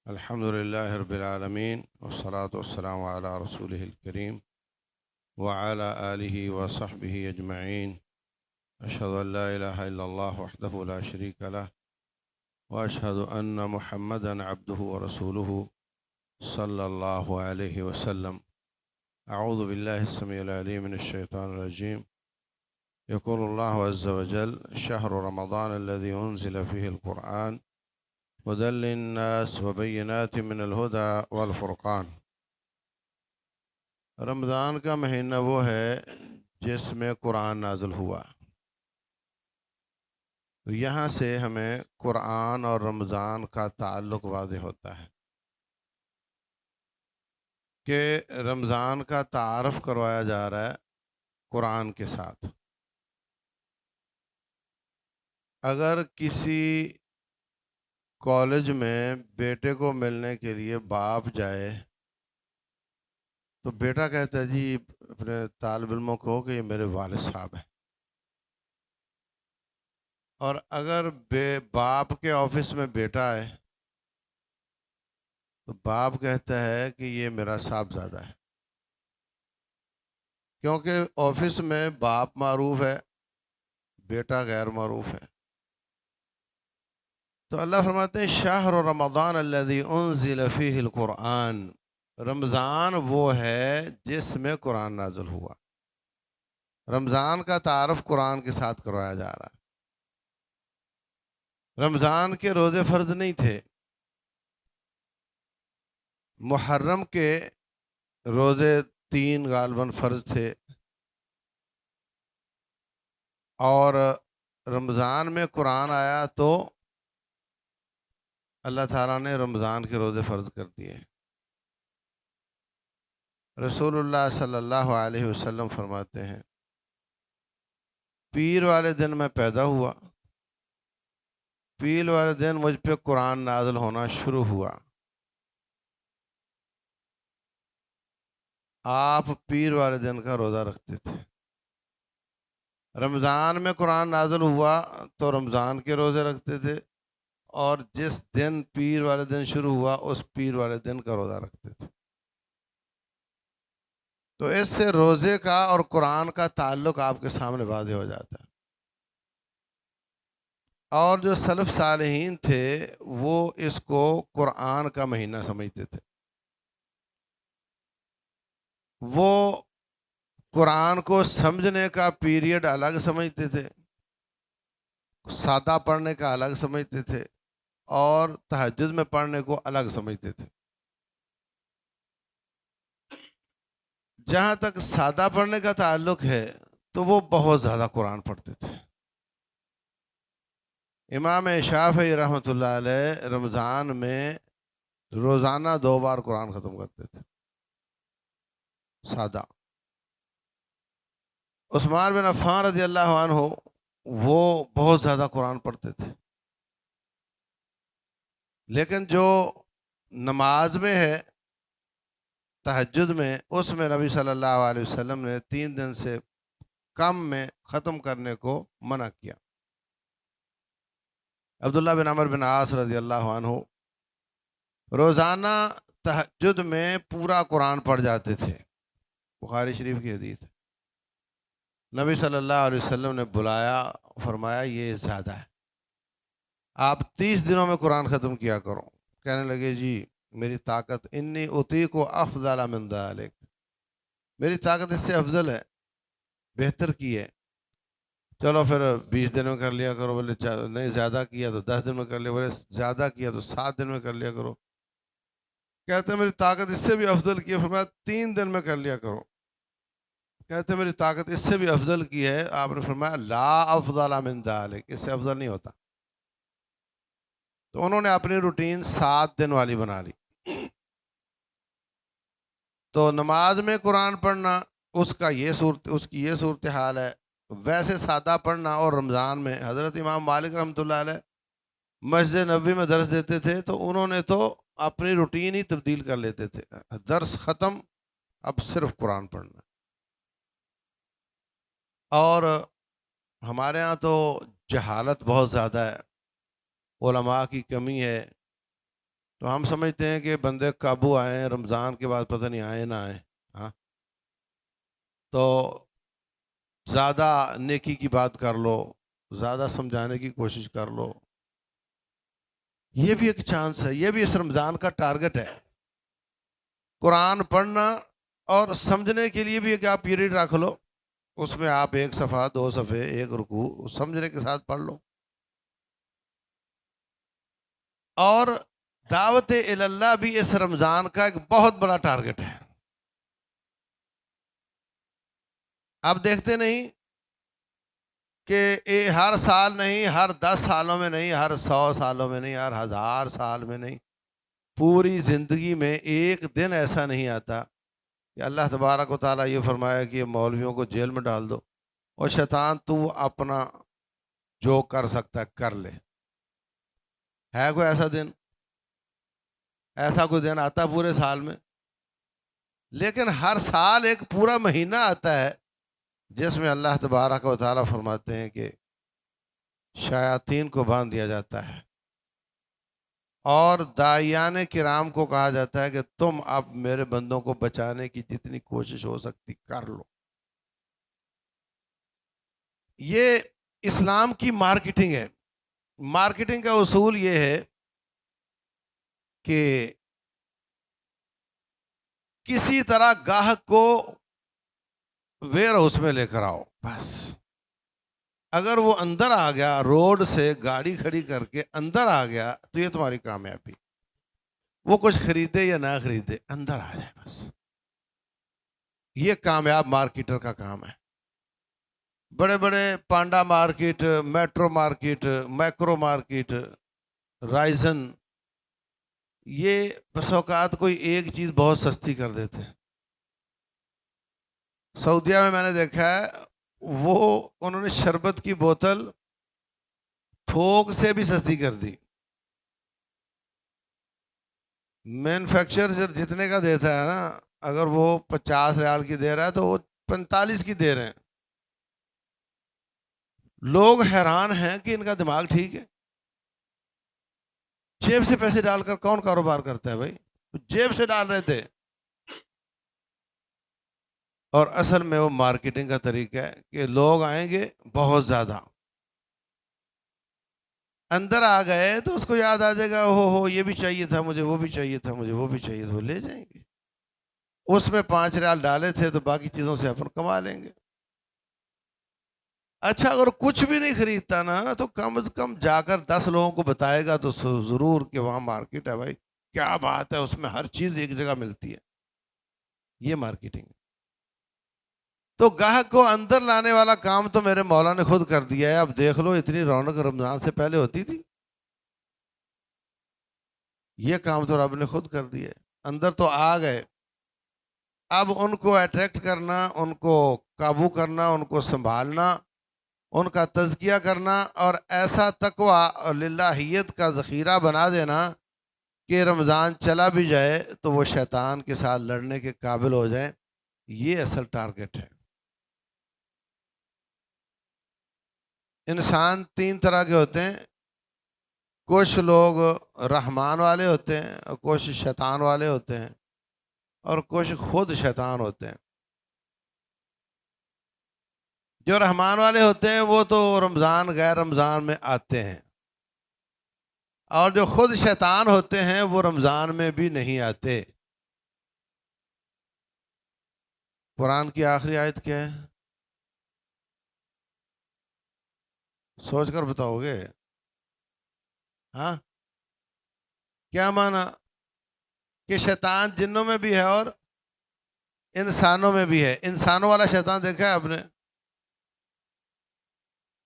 الحمد لله رب العالمين والصلاة والسلام على رسوله الكريم وعلى آله وصحبه أجمعين. أشهد أن لا إله إلا الله وحده لا شريك له وأشهد أن محمدا عبده ورسوله صلى الله عليه وسلم. أعوذ بالله السميع العليم من الشيطان الرجيم. يقول الله عز وجل: شهر رمضان الذي أنزل فيه القرآن هدى للناس وبينات من الهدى والفرقان. رمضان کا مہینہ وہ ہے جس میں قرآن نازل ہوا. یہاں سے ہمیں قرآن اور رمضان کا تعلق واضح ہوتا ہے کہ رمضان کا تعارف کروایا جا رہا ہے قرآن کے ساتھ. اگر کسی کالج میں بیٹے کو ملنے کے لیے باپ جائے تو بیٹا کہتا ہے جی اپنے طالب علموں کو کہ یہ میرے والد صاحب ہیں. اور اگر باپ کے آفس میں بیٹا ہے تو باپ کہتا ہے کہ یہ میرا صاحبزادہ ہے، کیونکہ آفس میں باپ معروف ہے، بیٹا غیر معروف ہے. تو اللہ فرماتے ہیں شہر رمضان الذی انزل فیہ القرآن، رمضان وہ ہے جس میں قرآن نازل ہوا. رمضان کا تعارف قرآن کے ساتھ کروایا جا رہا ہے. رمضان کے روزے فرض نہیں تھے، محرم کے روزے 3 غالباً فرض تھے، اور رمضان میں قرآن آیا تو اللہ تعالیٰ نے رمضان کے روزے فرض کر دیے. رسول اللہ صلی اللہ علیہ وسلم فرماتے ہیں پیر والے دن میں پیدا ہوا، پیر والے دن مجھ پہ قرآن نازل ہونا شروع ہوا. آپ پیر والے دن کا روزہ رکھتے تھے. رمضان میں قرآن نازل ہوا تو رمضان کے روزے رکھتے تھے، اور جس دن پیر والے دن شروع ہوا اس پیر والے دن کا روزہ رکھتے تھے. تو اس سے روزے کا اور قرآن کا تعلق آپ کے سامنے واضح ہو جاتا ہے. اور جو سلف صالحین تھے وہ اس کو قرآن کا مہینہ سمجھتے تھے. وہ قرآن کو سمجھنے کا پیریڈ الگ سمجھتے تھے، سادہ پڑھنے کا الگ سمجھتے تھے، اور تہجد میں پڑھنے کو الگ سمجھتے تھے. جہاں تک سادہ پڑھنے کا تعلق ہے تو وہ بہت زیادہ قرآن پڑھتے تھے. امام شافعی رحمۃ اللہ علیہ رمضان میں روزانہ 2 بار قرآن ختم کرتے تھے سادہ. عثمان بن عفان رضی اللہ عنہ وہ بہت زیادہ قرآن پڑھتے تھے. لیکن جو نماز میں ہے تہجد میں، اس میں نبی صلی اللہ علیہ وسلم نے 3 دن سے کم میں ختم کرنے کو منع کیا. عبداللہ بن عمر بن عاص رضی اللہ عنہ روزانہ تہجد میں پورا قرآن پڑھ جاتے تھے. بخاری شریف کی حدیث ہے. نبی صلی اللہ علیہ وسلم نے بلایا، فرمایا یہ زیادہ ہے، آپ 30 دنوں میں قرآن ختم کیا کرو. کہنے لگے جی میری طاقت انی اطیق افضل من ذلک، میری طاقت اس سے افضل ہے، بہتر کی ہے. چلو پھر 20 دن میں کر لیا کرو. بولے نہیں زیادہ کیا تو 10 دن میں کر لیا. بولے زیادہ کیا تو 7 دن میں کر لیا کرو. کہتے ہیں میری طاقت اس سے بھی افضل کی ہے، فرمایا 3 دن میں کر لیا کرو. کہتے ہیں میری طاقت اس سے بھی افضل کی ہے، آپ نے فرمایا لا افضل من ذلک، اس سے افضل نہیں ہوتا. تو انہوں نے اپنی روٹین 7 دن والی بنا لی. تو نماز میں قرآن پڑھنا اس کی یہ صورتحال ہے. ویسے سادہ پڑھنا، اور رمضان میں حضرت امام مالک رحمۃ اللہ علیہ مسجد نبوی میں درس دیتے تھے تو انہوں نے تو اپنی روٹین ہی تبدیل کر لیتے تھے. درس ختم، اب صرف قرآن پڑھنا. اور ہمارے ہاں تو جہالت بہت زیادہ ہے، علماء کی کمی ہے. تو ہم سمجھتے ہیں کہ بندے قابو آئیں رمضان کے بعد، پتہ نہیں آئے نہ آئے. ہاں تو زیادہ نیکی کی بات کر لو، زیادہ سمجھانے کی کوشش کر لو. یہ بھی ایک چانس ہے، یہ بھی اس رمضان کا ٹارگٹ ہے. قرآن پڑھنا اور سمجھنے کے لیے بھی ایک آپ پیریڈ رکھ لو، اس میں آپ 1 صفحہ 2 صفحے 1 رکوع سمجھنے کے ساتھ پڑھ لو. اور دعوت اللہ بھی اس رمضان کا ایک بہت بڑا ٹارگٹ ہے. آپ دیکھتے نہیں کہ ہر سال نہیں، ہر 10 سالوں میں نہیں، ہر 100 سالوں میں نہیں، ہر 1000 سال میں نہیں، پوری زندگی میں ایک دن ایسا نہیں آتا کہ اللہ تبارک و تعالیٰ یہ فرمایا کہ یہ مولویوں کو جیل میں ڈال دو اور شیطان تو اپنا جو کر سکتا ہے کر لے. ہے کوئی ایسا دن؟ ایسا کوئی دن آتا پورے سال میں؟ لیکن ہر سال ایک پورا مہینہ آتا ہے جس میں اللہ تبارک و تعالیٰ فرماتے ہیں کہ شیاطین کو باندھ دیا جاتا ہے اور داعیان کرام کو کہا جاتا ہے کہ تم اب میرے بندوں کو بچانے کی جتنی کوشش ہو سکتی کر لو. یہ اسلام کی مارکیٹنگ ہے. مارکیٹنگ کا اصول یہ ہے کہ کسی طرح گاہک کو ویئر ہاؤس میں لے کر آؤ. بس اگر وہ اندر آ گیا، روڈ سے گاڑی کھڑی کر کے اندر آ گیا تو یہ تمہاری کامیابی. وہ کچھ خریدے یا نہ خریدے، اندر آ جائے بس. یہ کامیاب مارکیٹر کا کام ہے. بڑے بڑے Panda market, Metro market, Macro market, رائزن، یہ بس اوقات کوئی ایک چیز بہت سستی کر دیتے ہیں. سعودیہ میں نے دیکھا ہے وہ انہوں نے شربت کی بوتل تھوک سے بھی سستی کر دی. مینوفیکچر جتنے کا دیتا ہے نا، اگر وہ 50 ریال کی دے رہا ہے تو وہ 45 کی دے رہے ہیں. لوگ حیران ہیں کہ ان کا دماغ ٹھیک ہے. جیب سے پیسے ڈال کر کون کاروبار کرتا ہے بھائی؟ جیب سے ڈال رہے تھے. اور اصل میں وہ مارکیٹنگ کا طریقہ ہے کہ لوگ آئیں گے بہت زیادہ، اندر آ گئے تو اس کو یاد آ جائے گا ہو یہ بھی چاہیے تھا مجھے، وہ بھی چاہیے تھا مجھے، وہ بھی چاہیے تھا، وہ لے جائیں گے. اس میں 5 ریال ڈالے تھے تو باقی چیزوں سے اپن کما لیں گے. اچھا اگر کچھ بھی نہیں خریدتا نا تو کم از کم جا کر 10 لوگوں کو بتائے گا تو ضرور کہ وہاں مارکیٹ ہے بھائی، کیا بات ہے، اس میں ہر چیز ایک جگہ ملتی ہے. یہ مارکیٹنگ. تو گاہک کو اندر لانے والا کام تو میرے مولا نے خود کر دیا ہے. اب دیکھ لو اتنی رونق رمضان سے پہلے ہوتی تھی؟ یہ کام تو رب نے خود کر دیا ہے. اندر تو آ گئے، اب ان کو اٹریکٹ کرنا، ان کو قابو کرنا، ان کو سنبھالنا، ان کا تزکیہ کرنا اور ایسا تقویٰ اور للہیت کا ذخیرہ بنا دینا کہ رمضان چلا بھی جائے تو وہ شیطان کے ساتھ لڑنے کے قابل ہو جائیں. یہ اصل ٹارگٹ ہے. انسان 3 طرح کے ہوتے ہیں. کچھ لوگ رحمان والے ہوتے ہیں اور کچھ شیطان والے ہوتے ہیں اور کچھ خود شیطان ہوتے ہیں. جو رحمان والے ہوتے ہیں وہ تو رمضان غیر رمضان میں آتے ہیں، اور جو خود شیطان ہوتے ہیں وہ رمضان میں بھی نہیں آتے. قرآن کی آخری آیت کیا ہے؟ سوچ کر بتاؤ گے؟ ہاں کیا مانا؟ کہ شیطان جنوں میں بھی ہے اور انسانوں میں بھی ہے. انسانوں والا شیطان دیکھا ہے آپ نے؟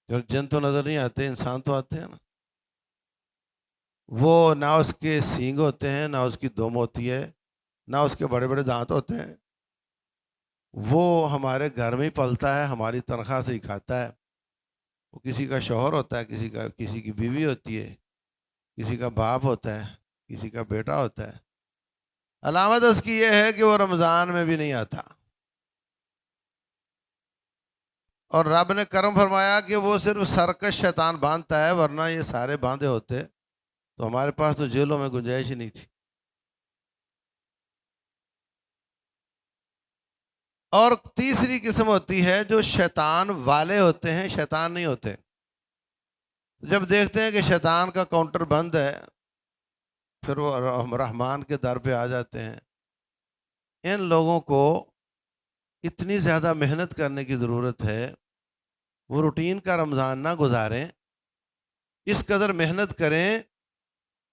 جو جن تو نظر نہیں آتے، انسان تو آتے ہیں نا. وہ نہ اس کے سینگ ہوتے ہیں، نہ اس کی دم ہوتی ہے، نہ اس کے بڑے بڑے دانت ہوتے ہیں. وہ ہمارے گھر میں ہی پلتا ہے، ہماری تنخواہ سے ہی کھاتا ہے. وہ کسی کا شوہر ہوتا ہے، کسی کی بیوی ہوتی ہے، کسی کا باپ ہوتا ہے، کسی کا بیٹا ہوتا ہے. علامت اس کی یہ ہے کہ وہ رمضان میں بھی نہیں آتا. اور رب نے کرم فرمایا کہ وہ صرف سرکش شیطان باندھتا ہے، ورنہ یہ سارے باندھے ہوتے تو ہمارے پاس تو جیلوں میں گنجائش ہی نہیں تھی. اور تیسری قسم ہوتی ہے جو شیطان والے ہوتے ہیں، شیطان نہیں ہوتے. جب دیکھتے ہیں کہ شیطان کا کاؤنٹر بند ہے، پھر وہ رحمان کے در پہ آ جاتے ہیں. ان لوگوں کو اتنی زیادہ محنت کرنے کی ضرورت ہے، وہ روٹین کا رمضان نہ گزاریں، اس قدر محنت کریں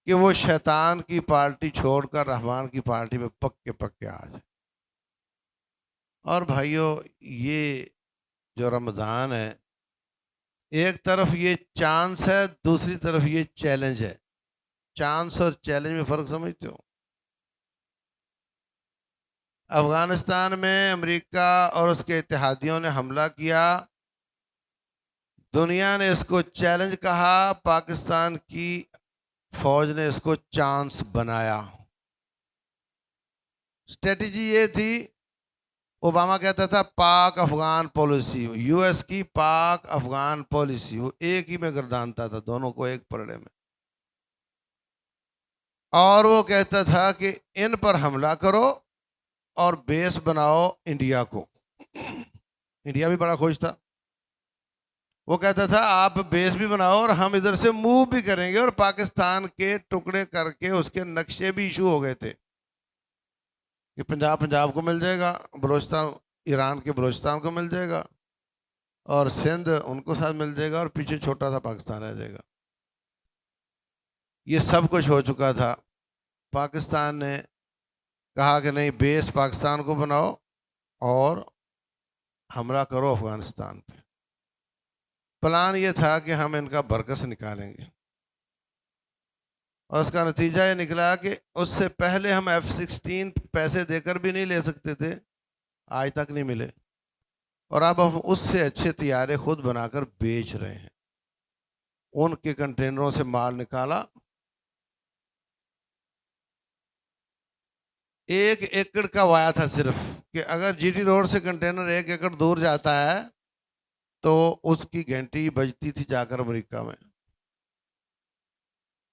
کہ وہ شیطان کی پارٹی چھوڑ کر رحمان کی پارٹی میں پکے پکے آ جائیں. اور بھائیوں، یہ جو رمضان ہے، ایک طرف یہ چانس ہے، دوسری طرف یہ چیلنج ہے. چانس اور چیلنج میں فرق سمجھتے ہو؟ افغانستان میں امریکہ اور اس کے اتحادیوں نے حملہ کیا، دنیا نے اس کو چیلنج کہا، پاکستان کی فوج نے اس کو چانس بنایا. اسٹریٹجی یہ تھی، اوباما کہتا تھا Pak Afghan policy, U S کی پاک افغان پالیسی، وہ ایک ہی میں گردانتا تھا، دونوں کو ایک پرڑے میں. اور وہ کہتا تھا کہ ان پر حملہ کرو اور بیس بناؤ انڈیا کو. انڈیا بھی بڑا خوش تھا، وہ کہتا تھا آپ بیس بھی بناؤ اور ہم ادھر سے موو بھی کریں گے. اور پاکستان کے ٹکڑے کر کے اس کے نقشے بھی ایشو ہو گئے تھے کہ پنجاب کو مل جائے گا، بلوچستان ایران کے بلوچستان کو مل جائے گا، اور سندھ ان کو ساتھ مل جائے گا، اور پیچھے چھوٹا سا پاکستان رہ جائے گا. یہ سب کچھ ہو چکا تھا. پاکستان نے کہا کہ نہیں، بیس پاکستان کو بناؤ اور حملہ کرو افغانستان پہ. پلان یہ تھا کہ ہم ان کا برکس نکالیں گے، اور اس کا نتیجہ یہ نکلا کہ اس سے پہلے ہم F-16 پیسے دے کر بھی نہیں لے سکتے تھے، آج تک نہیں ملے، اور اب ہم اس سے اچھے طیارے خود بنا کر بیچ رہے ہیں. ان کے کنٹینروں سے مال نکالا، 1 ایکڑ کا وایا تھا صرف، کہ اگر جی ٹی روڈ سے کنٹینر 1 ایکڑ دور جاتا ہے تو اس کی گھنٹی بجتی تھی جا کر امریکہ میں.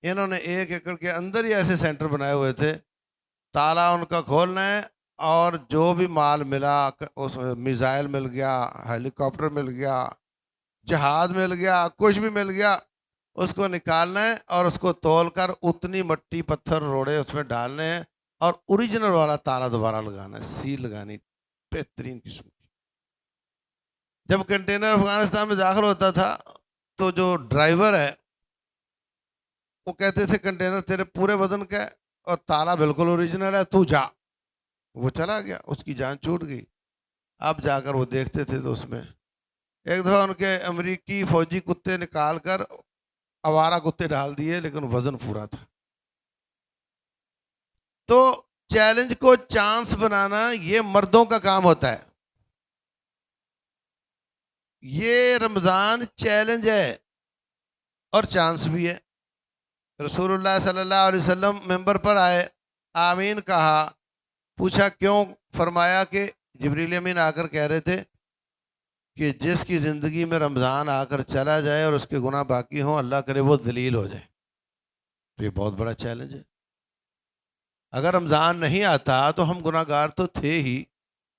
انہوں نے 1 ایکڑ کے اندر ہی ایسے سینٹر بنائے ہوئے تھے، تالا ان کا کھولنا ہے، اور جو بھی مال ملا، اس میزائل مل گیا، ہیلی کاپٹر مل گیا، جہاز مل گیا، کچھ بھی مل گیا، اس کو نکالنا ہے اور اس کو تول کر اتنی مٹی پتھر روڑے اس میں ڈالنے ہیں، اور اوریجنل والا تالا دوبارہ لگانا ہے، سیل لگانی بہترین قسم کی. جب کنٹینر افغانستان میں داخل ہوتا تھا تو جو ڈرائیور ہے وہ کہتے تھے کنٹینر تیرے پورے وزن کا ہے اور تالا بالکل اوریجنل ہے، تو جا. وہ چلا گیا، اس کی جان چھوٹ گئی. اب جا کر وہ دیکھتے تھے تو اس میں ایک دفعہ ان کے امریکی فوجی کتے نکال کر آوارہ کتے ڈال دیے، لیکن وزن پورا تھا. تو چیلنج کو چانس بنانا یہ مردوں کا کام ہوتا ہے. یہ رمضان چیلنج ہے اور چانس بھی ہے. رسول اللہ صلی اللہ علیہ وسلم ممبر پر آئے، آمین کہا، پوچھا کیوں؟ فرمایا کہ جبریل امین آ کر کہہ رہے تھے کہ جس کی زندگی میں رمضان آ کر چلا جائے اور اس کے گناہ باقی ہوں، اللہ کرے وہ ذلیل ہو جائے. تو یہ بہت بڑا چیلنج ہے. اگر رمضان نہیں آتا تو ہم گناہ گار تو تھے ہی،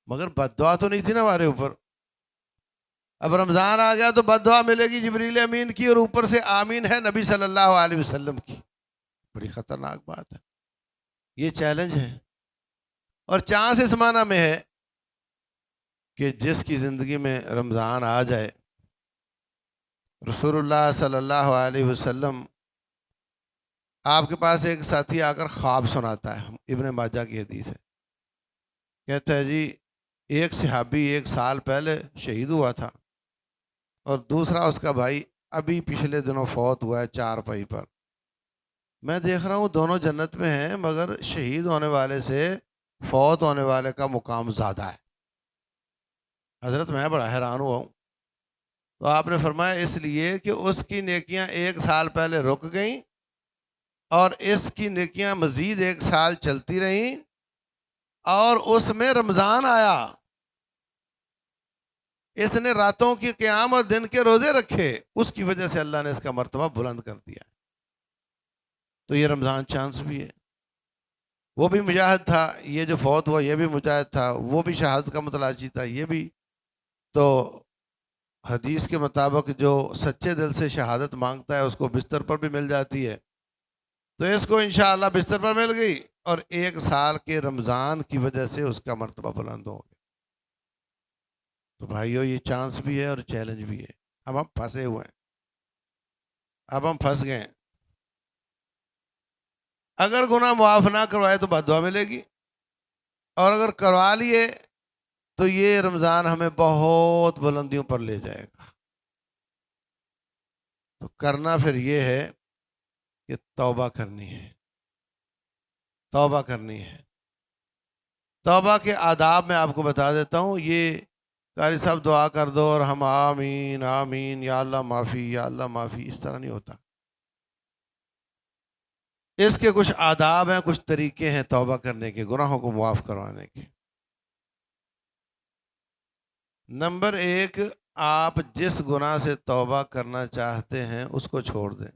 مگر بد دعا تو نہیں تھی نا ہمارے اوپر. اب رمضان آ گیا تو بد دعا ملے گی جبریل امین کی، اور اوپر سے آمین ہے نبی صلی اللہ علیہ وسلم کی. بڑی خطرناک بات ہے. یہ چیلنج ہے. اور چانس اس معنی میں ہے کہ جس کی زندگی میں رمضان آ جائے، رسول اللہ صلی اللہ علیہ وسلم آپ کے پاس ایک ساتھی آ کر خواب سناتا ہے، ابن ماجہ کی حدیث ہے. کہتا ہے جی ایک صحابی 1 سال پہلے شہید ہوا تھا، اور دوسرا اس کا بھائی ابھی پچھلے دنوں فوت ہوا ہے 4 پائی پر. میں دیکھ رہا ہوں دونوں جنت میں ہیں، مگر شہید ہونے والے سے فوت ہونے والے کا مقام زیادہ ہے. حضرت میں بڑا حیران ہوا ہوں. تو آپ نے فرمایا اس لیے کہ اس کی نیکیاں 1 سال پہلے رک گئیں، اور اس کی نیکیاں مزید 1 سال چلتی رہیں، اور اس میں رمضان آیا، اس نے راتوں کی قیام اور دن کے روزے رکھے، اس کی وجہ سے اللہ نے اس کا مرتبہ بلند کر دیا. تو یہ رمضان چانس بھی ہے. وہ بھی مجاہد تھا، یہ جو فوت ہوا یہ بھی مجاہد تھا، وہ بھی شہادت کا متلاشی تھا، یہ بھی. تو حدیث کے مطابق جو سچے دل سے شہادت مانگتا ہے اس کو بستر پر بھی مل جاتی ہے. تو اس کو انشاءاللہ بستر پر مل گئی، اور 1 سال کے رمضان کی وجہ سے اس کا مرتبہ بلند ہو گیا. تو بھائیو یہ چانس بھی ہے اور چیلنج بھی ہے. اب ہم پھنسے ہوئے ہیں، اب ہم پھنس گئے ہیں. اگر گناہ معاف نہ کروائے تو بد دعا ملے گی، اور اگر کروا لیے تو یہ رمضان ہمیں بہت بلندیوں پر لے جائے گا. تو کرنا پھر یہ ہے کہ توبہ کرنی ہے، توبہ کرنی ہے. توبہ کے آداب میں آپ کو بتا دیتا ہوں. یہ قاری صاحب دعا کر دو اور ہم آمین آمین یا اللہ معافی یا اللہ معافی، اس طرح نہیں ہوتا. اس کے کچھ آداب ہیں، کچھ طریقے ہیں توبہ کرنے کے، گناہوں کو معاف کروانے کے. نمبر 1، آپ جس گناہ سے توبہ کرنا چاہتے ہیں اس کو چھوڑ دیں.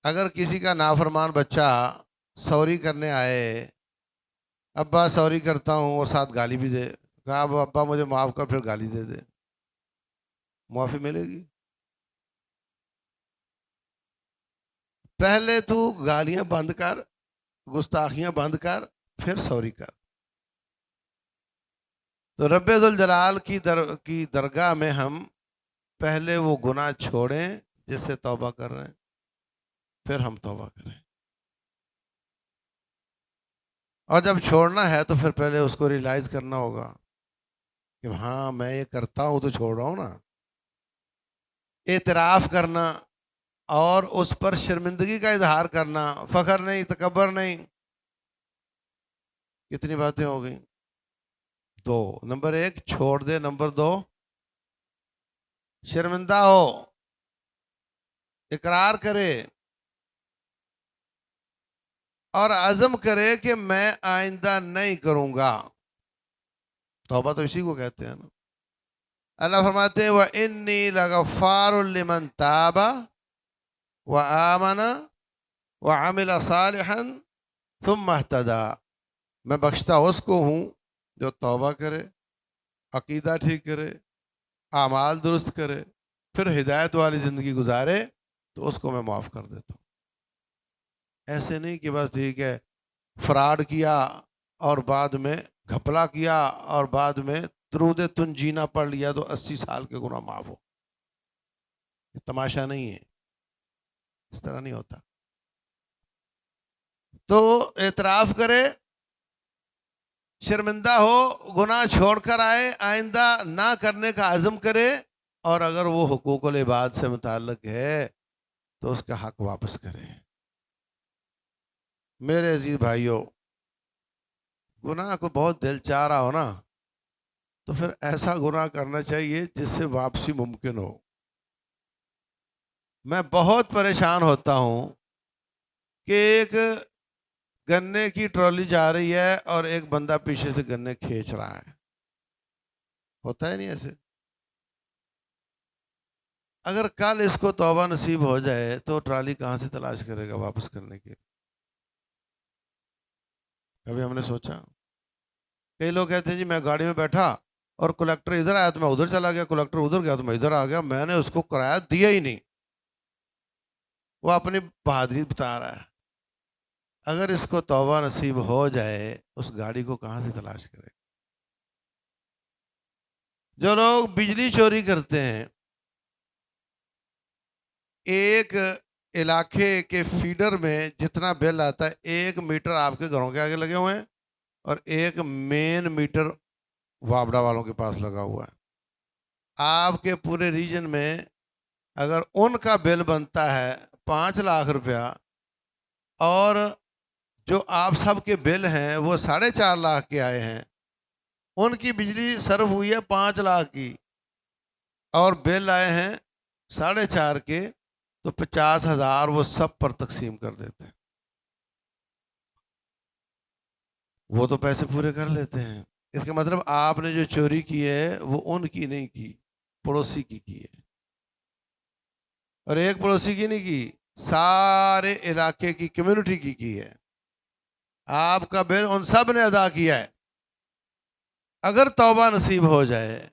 اگر کسی کا نافرمان بچہ سوری کرنے آئے، ابا سوری کرتا ہوں، اور ساتھ گالی بھی دے، کہا اب ابا مجھے معاف کر، پھر گالی دے دے، معافی ملے گی؟ پہلے تو گالیاں بند کر، گستاخیاں بند کر، پھر سوری کر. تو رب ذوالجلال کی درگاہ میں ہم پہلے وہ گناہ چھوڑیں جس سے توبہ کر رہے ہیں، پھر ہم توبہ کریں. اور جب چھوڑنا ہے تو پھر پہلے اس کو ریلائز کرنا ہوگا کہ ہاں میں یہ کرتا ہوں تو چھوڑ رہا ہوں نا. اعتراف کرنا اور اس پر شرمندگی کا اظہار کرنا، فخر نہیں، تکبر نہیں. کتنی باتیں ہو گئیں؟ 2. نمبر 1 چھوڑ دے، نمبر 2 شرمندہ ہو، اقرار کرے اور عزم کرے کہ میں آئندہ نہیں کروں گا. توبہ تو اسی کو کہتے ہیں نا. اللہ فرماتے ہیں وَإِنِّي لَغَفَّارٌ لِمَن تَابَ وَآمَنَ وَعَمِلَ صَالِحًا ثُمَّ اهْتَدَىٰ. میں بخشتا اس کو ہوں جو توبہ کرے، عقیدہ ٹھیک کرے، اعمال درست کرے، پھر ہدایت والی زندگی گزارے، تو اس کو میں معاف کر دیتا ہوں. ایسے نہیں کہ بس ٹھیک ہے فراڈ کیا اور بعد میں گھپلا کیا اور بعد میں درود تنجینا پڑھ لیا تو 80 سال کے گناہ معاف ہو. یہ تماشا نہیں ہے، اس طرح نہیں ہوتا. تو اعتراف کرے، شرمندہ ہو، گناہ چھوڑ کر آئے، آئندہ نہ کرنے کا عزم کرے، اور اگر وہ حقوق العباد سے متعلق ہے تو اس کا حق واپس کرے. میرے عزیز بھائیوں، گناہ کو بہت دل چاہ رہا ہو نا تو پھر ایسا گناہ کرنا چاہیے جس سے واپسی ممکن ہو. میں بہت پریشان ہوتا ہوں کہ ایک گنے کی ٹرالی جا رہی ہے اور ایک بندہ پیچھے سے گنے کھینچ رہا ہے. ہوتا ہے نہیں ایسے؟ اگر کل اس کو توبہ نصیب ہو جائے تو ٹرالی کہاں سے تلاش کرے گا واپس کرنے کی؟ کبھی ہم نے سوچا؟ کئی لوگ کہتے ہیں جی میں گاڑی میں بیٹھا اور کلیکٹر ادھر آیا تو میں ادھر چلا گیا، کلیکٹر ادھر گیا تو میں ادھر آ گیا، میں نے اس کو کرایہ دیا ہی نہیں. وہ اپنی بہادری بتا رہا ہے. اگر اس کو توبہ نصیب ہو جائے اس گاڑی کو کہاں سے تلاش کرے؟ جو لوگ بجلی چوری کرتے ہیں، ایک علاقے کے فیڈر میں جتنا بل آتا ہے 1 میٹر آپ کے گھروں کے آگے لگے ہوئے ہیں اور 1 مین میٹر وابڑا والوں کے پاس لگا ہوا ہے. آپ کے پورے ریجن میں اگر ان کا بل بنتا ہے 5 لاکھ روپیہ اور جو آپ سب کے بل ہیں وہ 4.5 لاکھ کے آئے ہیں، ان کی بجلی سرو ہوئی ہے 5 لاکھ کی اور بل آئے ہیں 4.5 کے، تو 50,000 وہ سب پر تقسیم کر دیتے ہیں. وہ تو پیسے پورے کر لیتے ہیں. اس کا مطلب آپ نے جو چوری کی ہے وہ ان کی نہیں کی، پڑوسی کی ہے. اور ایک پڑوسی کی نہیں کی، سارے علاقے کی کمیونٹی کی ہے، آپ کا بل ان سب نے ادا کیا ہے۔ اگر توبہ نصیب ہو جائے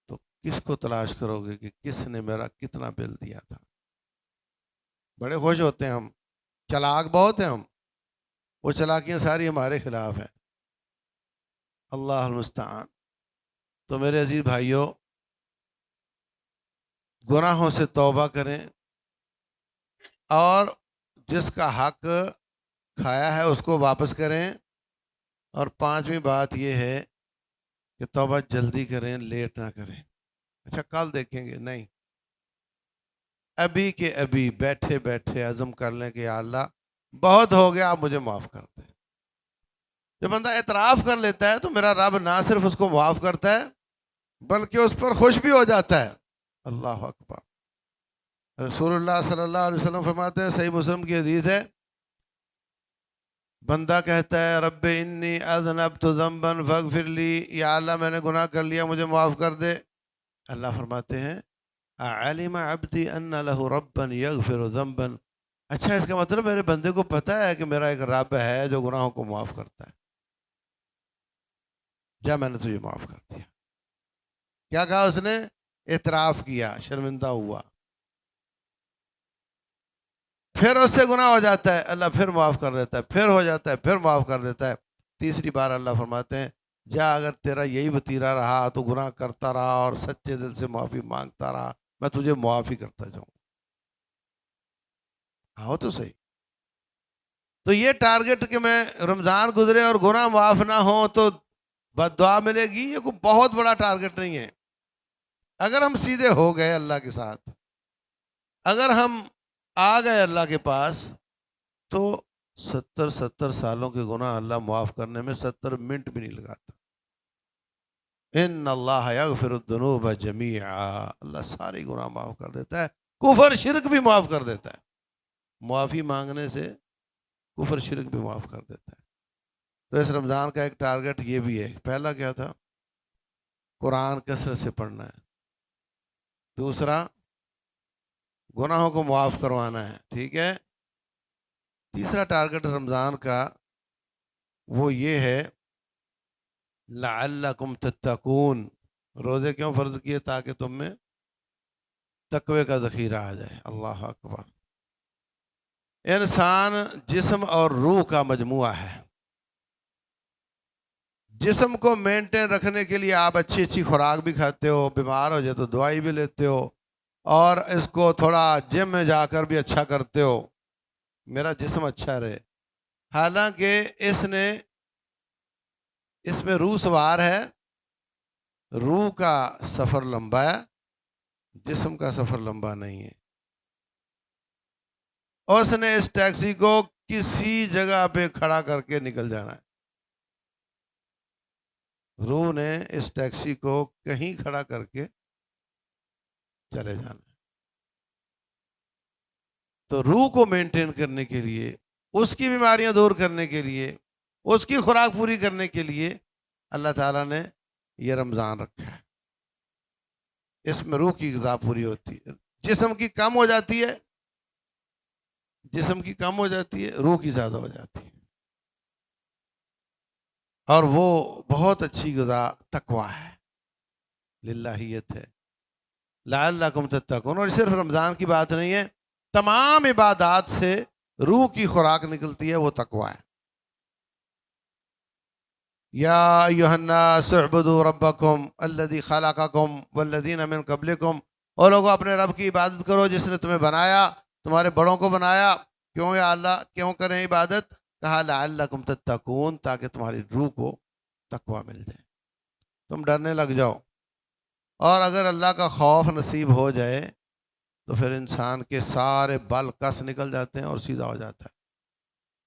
تو کس کو تلاش کرو گے کہ کس نے میرا کتنا بل دیا تھا؟ بڑے خوش ہوتے ہیں ہم، چلاک بہت ہیں ہم، وہ چلاکیاں ساری ہمارے خلاف ہیں۔ اللہ المستعان۔ تو میرے عزیز بھائیوں، گناہوں سے توبہ کریں، اور جس کا حق کھایا ہے اس کو واپس کریں، اور پانچویں بات یہ ہے کہ توبہ جلدی کریں، لیٹ نہ کریں۔ اچھا کل دیکھیں گے، نہیں، ابھی کے ابھی بیٹھے بیٹھے عزم کر لیں کہ یا اللہ بہت ہو گیا، آپ مجھے معاف کر دیں۔ جب بندہ اعتراف کر لیتا ہے تو میرا رب نہ صرف اس کو معاف کرتا ہے بلکہ اس پر خوش بھی ہو جاتا ہے۔ اللہ اکبر۔ رسول اللہ صلی اللہ علیہ وسلم فرماتے ہیں، صحیح مسلم کی حدیث ہے، بندہ کہتا ہے رب انی اذنبت ذنبا فاغفر لی، یا اللہ میں نے گناہ کر لیا، مجھے معاف کر دے۔ اللہ فرماتے ہیں علم عبدی ان له ربا یغفر ذنبا، اچھا اس کا مطلب میرے بندے کو پتہ ہے کہ میرا ایک رب ہے جو گناہوں کو معاف کرتا ہے، جا میں نے تجھے معاف کر دیا۔ کیا کہا اس نے؟ اعتراف کیا، شرمندہ ہوا، پھر اس سے گناہ ہو جاتا ہے، اللہ پھر معاف کر دیتا ہے، پھر ہو جاتا ہے، پھر معاف کر دیتا ہے۔ تیسری بار اللہ فرماتے ہیں جا، اگر تیرا یہی وتیرہ رہا تو گناہ کرتا رہا اور سچے دل سے معافی مانگتا رہا، میں تجھے معافی کرتا جاؤں۔ آؤ تو صحیح۔ تو یہ ٹارگٹ کہ میں رمضان گزرے اور گناہ معاف نہ ہو تو بد دعا ملے گی، یہ کوئی بہت بڑا ٹارگٹ نہیں ہے۔ اگر ہم سیدھے ہو گئے اللہ کے ساتھ، اگر ہم آ گئے اللہ کے پاس، تو 70 سالوں کے گناہ اللہ معاف کرنے میں 70 منٹ بھی نہیں لگاتا۔ ان اللہ یغفر الذنوب جمیعا، اللہ ساری گناہ معاف کر دیتا ہے، کفر شرک بھی معاف کر دیتا ہے۔ معافی مانگنے سے کفر شرک بھی معاف کر دیتا ہے۔ تو اس رمضان کا ایک ٹارگٹ یہ بھی ہے، پہلا کیا تھا؟ قرآن کثرت سے پڑھنا ہے، دوسرا گناہوں کو معاف کروانا ہے، ٹھیک ہے، تیسرا ٹارگٹ رمضان کا وہ یہ ہے لعلکم تتقون، روزے کیوں فرض کیے؟ تاکہ تم میں تقوی کا ذخیرہ آ جائے۔ اللہ اکبر۔ انسان جسم اور روح کا مجموعہ ہے۔ جسم کو مینٹین رکھنے کے لیے آپ اچھی اچھی خوراک بھی کھاتے ہو، بیمار ہو جائے تو دوائی بھی لیتے ہو، اور اس کو تھوڑا جم میں جا کر بھی اچھا کرتے ہو، میرا جسم اچھا رہے۔ حالانکہ اس میں روح سوار ہے، روح کا سفر لمبا ہے، جسم کا سفر لمبا نہیں ہے۔ اس نے اس ٹیکسی کو کسی جگہ پہ کھڑا کر کے نکل جانا ہے، روح نے اس ٹیکسی کو کہیں کھڑا کر کے چلے جانا ہے۔ تو روح کو مینٹین کرنے کے لیے، اس کی بیماریاں دور کرنے کے لیے، اس کی خوراک پوری کرنے کے لیے اللہ تعالیٰ نے یہ رمضان رکھا ہے۔ اس میں روح کی غذا پوری ہوتی ہے، جسم کی کم ہو جاتی ہے، جسم کی کم ہو جاتی ہے، روح کی زیادہ ہو جاتی ہے، اور وہ بہت اچھی غذا تقویٰ ہے، للہیت ہے، لعلکم تتقون۔ اور صرف رمضان کی بات نہیں ہے، تمام عبادات سے روح کی خوراک نکلتی ہے، وہ تقویٰ ہے۔ یا ایھا الناس اعبدوا ربکم الذی خلقکم والذین من قبلکم، اور لوگوں اپنے رب کی عبادت کرو جس نے تمہیں بنایا، تمہارے بڑوں کو بنایا۔ کیوں یا اللہ کیوں کریں عبادت؟ کہا لعلکم تتقون، تاکہ تمہاری روح کو تقویٰ مل جائے، تم ڈرنے لگ جاؤ۔ اور اگر اللہ کا خوف نصیب ہو جائے تو پھر انسان کے سارے بل کس نکل جاتے ہیں اور سیدھا ہو جاتا ہے۔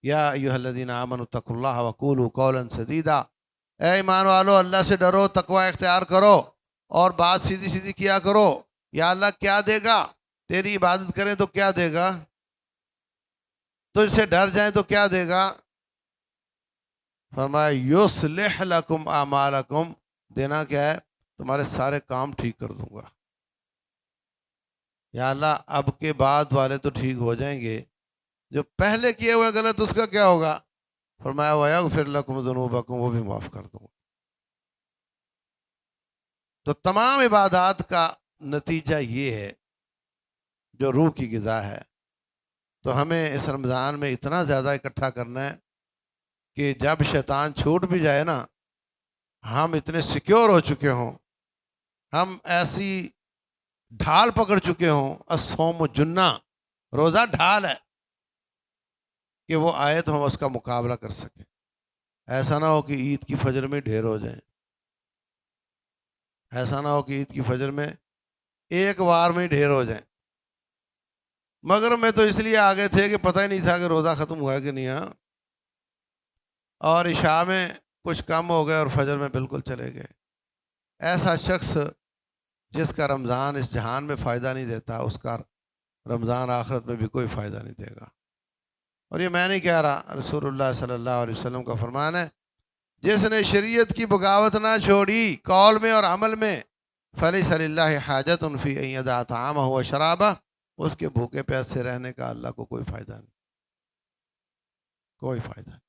یا ایھا الذین آمنوا اتقوا اللہ وقولوا قولا سدیدا، اے ایمان والو اللہ سے ڈرو، تقوی اختیار کرو اور بات سیدھی سیدھی کیا کرو۔ یا اللہ کیا دے گا؟ تیری عبادت کریں تو کیا دے گا؟ تو اس سے ڈر جائیں تو کیا دے گا؟ فرمایا یصلح لکم اعمالکم، دینا کیا ہے؟ تمہارے سارے کام ٹھیک کر دوں گا۔ یا اللہ اب کے بعد والے تو ٹھیک ہو جائیں گے، جو پہلے کیے ہوئے غلط اس کا کیا ہوگا؟ فرمایا وَيَغْفِرْ لَكُمْ ذُنُوبَكُمْ، وہ بھی معاف کر دوں. تو تمام عبادات کا نتیجہ یہ ہے جو روح کی غذا ہے. تو ہمیں اس رمضان میں اتنا زیادہ اکٹھا کرنا ہے کہ جب شیطان چھوٹ بھی جائے نا، ہم اتنے سیکیور ہو چکے ہوں، ہم ایسی ڈھال پکڑ چکے ہوں. الصوم جنہ، روزہ ڈھال ہے کہ وہ آئے تو ہم اس کا مقابلہ کر سکیں. ایسا نہ ہو کہ عید کی فجر میں ڈھیر ہو جائیں، ایسا نہ ہو کہ عید کی فجر میں ایک بار میں ڈھیر ہو جائیں. مگر میں تو اس لیے آگے تھے کہ پتہ ہی نہیں تھا کہ روزہ ختم ہوا ہے کہ نہیں. ہاں، اور عشاء میں کچھ کم ہو گئے اور فجر میں بالکل چلے گئے. ایسا شخص جس کا رمضان اس جہان میں فائدہ نہیں دیتا، اس کا رمضان آخرت میں بھی کوئی فائدہ نہیں دے گا. اور یہ میں نہیں کہہ رہا، رسول اللہ صلی اللہ علیہ وسلم کا فرمان ہے، جس نے شریعت کی بغاوت نہ چھوڑی قول میں اور عمل میں، فَلَيْسَ لِلَّهِ حَاجَةٌ فِي أَن يَدَعَ طَعَامَهُ وَشَرَابَهُ، اس کے بھوکے پیاسے رہنے کا اللہ کو کوئی فائدہ نہیں، کوئی فائدہ نہیں.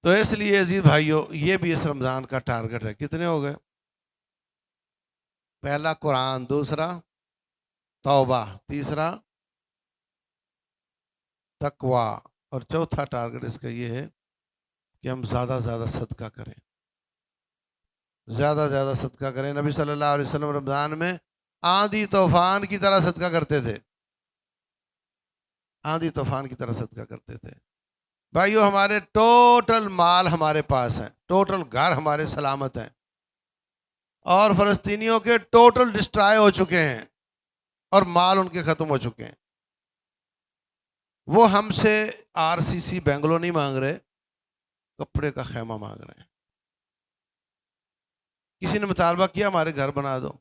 تو اس لیے عزیز بھائیو، یہ بھی اس رمضان کا ٹارگٹ ہے. کتنے ہو گئے؟ پہلا قرآن، دوسرا توبہ، تیسرا تقوی، اور چوتھا ٹارگٹ اس کا یہ ہے کہ ہم زیادہ سے زیادہ صدقہ کریں، زیادہ سے زیادہ صدقہ کریں. نبی صلی اللہ علیہ وسلم رمضان میں آندھی طوفان کی طرح صدقہ کرتے تھے، آندھی طوفان کی طرح صدقہ کرتے تھے. بھائیو، ہمارے ٹوٹل مال ہمارے پاس ہیں، ٹوٹل گھر ہمارے سلامت ہیں، اور فلسطینیوں کے ٹوٹل ڈسٹرائے ہو چکے ہیں اور مال ان کے ختم ہو چکے ہیں. وہ ہم سے آر سی سی بنگلو نہیں مانگ رہے، کپڑے کا خیمہ مانگ رہے ہیں. کسی نے مطالبہ کیا ہمارے گھر بنا دو،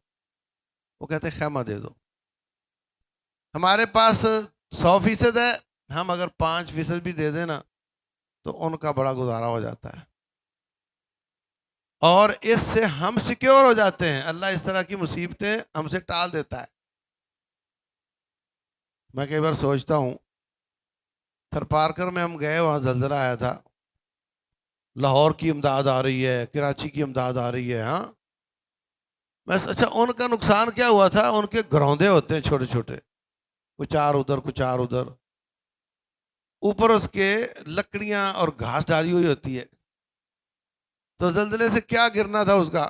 وہ کہتے خیمہ دے دو. ہمارے پاس 100% ہے، ہم اگر 5% بھی دے دیں نا تو ان کا بڑا گزارا ہو جاتا ہے، اور اس سے ہم سیکیور ہو جاتے ہیں. اللہ اس طرح کی مصیبتیں ہم سے ٹال دیتا ہے. میں کئی بار سوچتا ہوں، تھرپارکر میں ہم گئے، وہاں زلزلہ آیا تھا، لاہور کی امداد آ رہی ہے، کراچی کی امداد آ رہی ہے. ہاں، بس اچھا، ان کا نقصان کیا ہوا تھا؟ ان کے گروندے ہوتے ہیں چھوٹے چھوٹے، کچھ آر ادھر کچھ آر ادھر، اوپر اس کے لکڑیاں اور گھاس ڈالی ہوئی ہوتی ہے. تو زلزلے سے کیا گرنا تھا، اس کا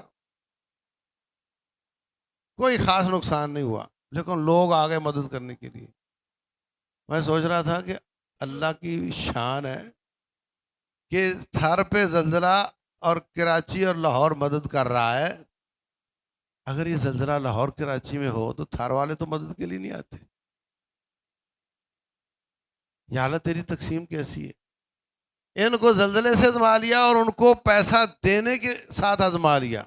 کوئی خاص نقصان نہیں ہوا، لیکن لوگ آ گئے مدد کرنے کے لیے. میں سوچ رہا تھا کہ اللہ کی شان ہے کہ تھر پہ زلزلہ اور کراچی اور لاہور مدد کر رہا ہے. اگر یہ زلزلہ لاہور کراچی میں ہو تو تھر والے تو مدد کے لیے نہیں آتے. یہ حالت تیری تقسیم کیسی ہے؟ ان کو زلزلے سے آزما لیا اور ان کو پیسہ دینے کے ساتھ آزما لیا،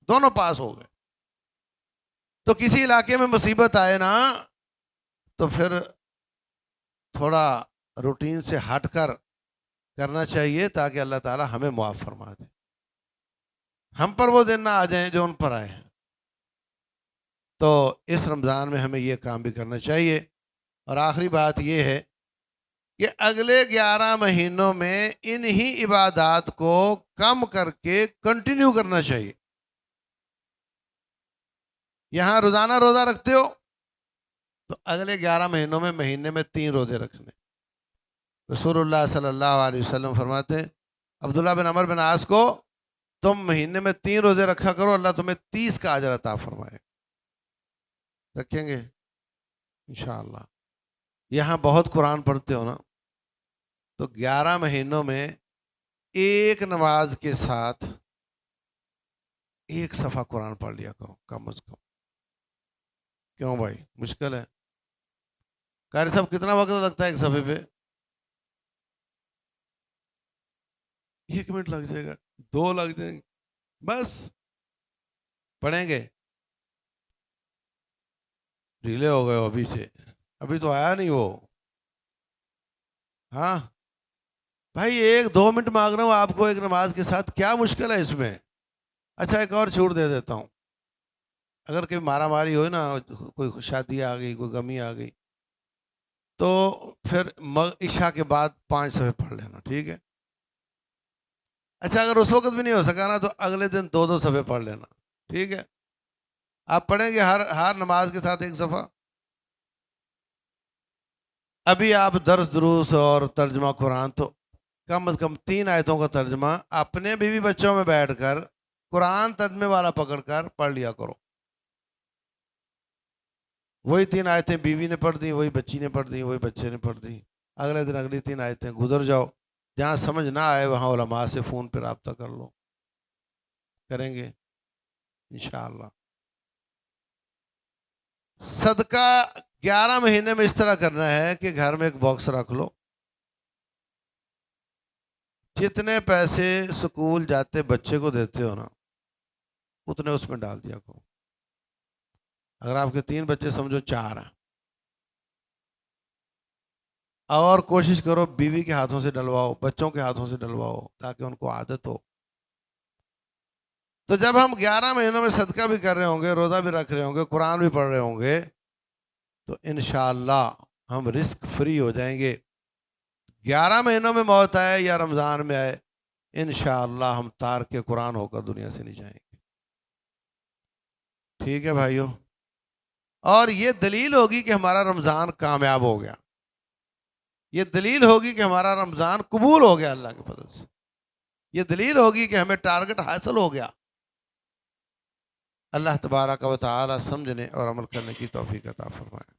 دونوں پاس ہو گئے. تو کسی علاقے میں مصیبت آئے نا تو پھر تھوڑا روٹین سے ہٹ کر کرنا چاہیے تاکہ اللہ تعالی ہمیں معاف فرما دے، ہم پر وہ دن نہ آ جائیں جو ان پر آئے ہیں. تو اس رمضان میں ہمیں یہ کام بھی کرنا چاہیے. اور آخری بات یہ ہے کہ اگلے 11 مہینوں میں انہی عبادات کو کم کر کے کنٹینیو کرنا چاہیے. یہاں روزانہ روزہ رکھتے ہو تو اگلے 11 مہینوں میں مہینے میں 3 روزے رکھنے. رسول اللہ صلی اللہ علیہ وسلم فرماتے ہیں عبداللہ بن عمر بن عاص کو، تم مہینے میں 3 روزے رکھا کرو، اللہ تمہیں 30 کا اجر عطا فرمائے. رکھیں گے انشاءاللہ. یہاں بہت قرآن پڑھتے ہو نا، تو 11 مہینوں میں ایک نماز کے ساتھ ایک صفحہ قرآن پڑھ لیا کرو کم از کم. کیوں بھائی، مشکل ہے؟ قاری صاحب کتنا وقت لگتا ہے ایک صفحے پہ؟ 1 منٹ لگ جائے گا، 2 لگ جائیں گے، بس پڑھیں گے. ڈھیلے ہو گئے ابھی سے، ابھی تو آیا نہیں وہ. ہاں بھائی، 1-2 منٹ مانگ رہا ہوں آپ کو ایک نماز کے ساتھ، کیا مشکل ہے اس میں؟ اچھا، ایک اور چھوٹ دے دیتا ہوں. اگر کوئی مارا ماری ہوئی نا، کوئی شادی آ گئی، کوئی غمی آ گئی، تو پھر عشاء کے بعد 5 صفحے پڑھ لینا، ٹھیک ہے؟ اچھا اگر اس وقت بھی نہیں ہو سکا نا تو اگلے دن 2 صفحے پڑھ لینا، ٹھیک ہے؟ آپ پڑھیں گے ہر نماز کے ساتھ 1 صفحہ. ابھی آپ درس دروس اور ترجمہ قرآن تو کم از کم 3 آیتوں کا ترجمہ اپنے بیوی بچوں میں بیٹھ کر قرآن ترجمے والا پکڑ کر پڑھ لیا کرو. وہی 3 آیتیں بیوی نے پڑھ دی، وہی بچی نے پڑھ دی، وہی بچے نے پڑھ دی، اگلے دن اگلی 3 آیتیں گزر جاؤ. جہاں سمجھ نہ آئے وہاں علماء سے فون پہ رابطہ کر لو، کریں گے انشاءاللہ. صدقہ 11 مہینے میں اس طرح کرنا ہے کہ گھر میں ایک باکس رکھ لو، جتنے پیسے سکول جاتے بچے کو دیتے ہو نا اتنے اس میں ڈال دیا کرو. اگر آپ کے 3 بچے سمجھو 4 ہیں، اور کوشش کرو بیوی کے ہاتھوں سے ڈلواؤ، بچوں کے ہاتھوں سے ڈلواؤ تاکہ ان کو عادت ہو. تو جب ہم 11 مہینوں میں صدقہ بھی کر رہے ہوں گے، روزہ بھی رکھ رہے ہوں گے، قرآن بھی پڑھ رہے ہوں گے، تو انشاءاللہ ہم رزق فری ہو جائیں گے. 11 مہینوں میں موت آئے یا رمضان میں آئے، انشاءاللہ ہم تارک قرآن ہو کر دنیا سے نہیں جائیں گے. ٹھیک ہے بھائیو؟ اور یہ دلیل ہوگی کہ ہمارا رمضان کامیاب ہو گیا، یہ دلیل ہوگی کہ ہمارا رمضان قبول ہو گیا اللہ کے فضل سے، یہ دلیل ہوگی کہ ہمیں ٹارگٹ حاصل ہو گیا. اللہ تبارک و تعالی سمجھنے اور عمل کرنے کی توفیق عطا فرمائے.